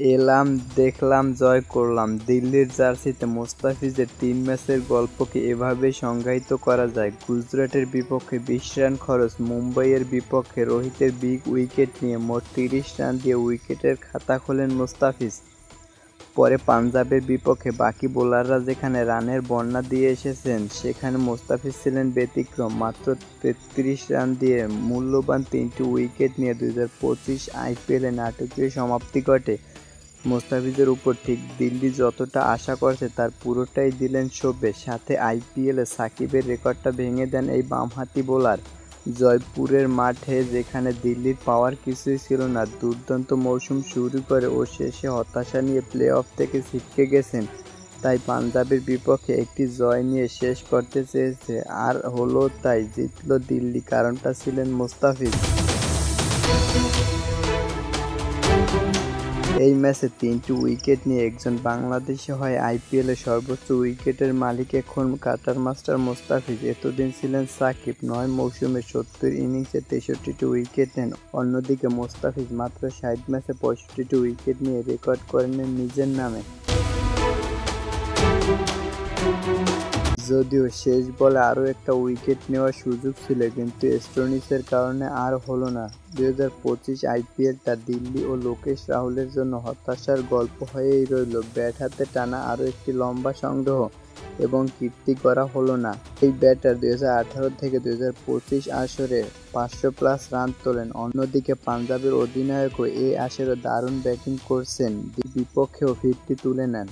এলাম, দেখলাম, জয় করলাম। দিল্লির জার্সিতে মোস্তাফিজের ৩ ম্যাচের গল্পকে এভাবেই সংজ্ঞায়িত করা যায়। গুজরাটের বিপক্ষে ২০ রান খরচ, মুম্বইয়ের বিপক্ষে রোহিতের বিগ উইকেট নিয়ে মোট ৩০ রান দিয়ে উইকেটের খাতা খোলেন মোস্তাফিজ। পরে পাঞ্জাবের বিপক্ষে বাকি বোলাররা যেখানে রানের বন্যা দিয়ে এসেছেন, সেখানে মোস্তাফিজ ছিলেন ব্যতিক্রম। মাত্র ৩৩ রান দিয়ে মূল্যবান ৩টি উইকেট নিয়ে ২০২৫ আইপিএলে নাটকীয় সমাপ্তি ঘটে মোস্তাফিজের উপর। ঠিক দিল্লি যতটা আশা করছে তার পুরোটাই দিলেন শোভে। সাথে আইপিএলে সাকিবের রেকর্ডটা ভেঙে দেন এই বামহাতি বোলার। জয়পুরের মাঠে যেখানে দিল্লির পাওয়ার কিছুই ছিল না, দুর্দান্ত মৌসুম শুরু করে ও শেষে হতাশা নিয়ে প্লে অফ থেকে ছিটকে গেছেন। তাই পাঞ্জাবের বিপক্ষে একটি জয় নিয়ে শেষ করতে চেয়েছে, আর হলো তাই। জিতল দিল্লি, কারণটা ছিলেন মোস্তাফিজ। এই ম্যাচে ৩টি উইকেট নিয়ে একজন বাংলাদেশি হয়ে আইপিএলের সর্বোচ্চ উইকেটের মালিক এখন কাটার মাস্টার মোস্তাফিজ। এতদিন ছিলেন সাকিব। ৯ মৌসুমে ৭০ ইনিংসে ৬৩টি উইকেট নেন। অন্যদিকে মোস্তাফিজ মাত্র ৬০ ম্যাচে ৬৫টি উইকেট নিয়ে রেকর্ড করে নেন নিজের নামে। যদিও শেষ বলে আরও একটা উইকেট নেওয়ার সুযোগ ছিল, কিন্তু স্টোনিসের কারণে আর হলো না। ২০২৫ আইপিএলটা দিল্লি ও লোকেশ রাহুলের জন্য হতাশার গল্প হয়েই রইল। ব্যাট হাতে টানা আরও একটি লম্বা সংগ্রহ এবং কীর্তি করা হলো না। এই ব্যাটার ২০১৮ থেকে ২০২৫ আসরে ৫০০+ রান তোলেন। অন্যদিকে পাঞ্জাবের অধিনায়কও এই আসরে দারুণ ব্যাটিং করছেন, বিপক্ষেও ফিরতি তুলে নেন।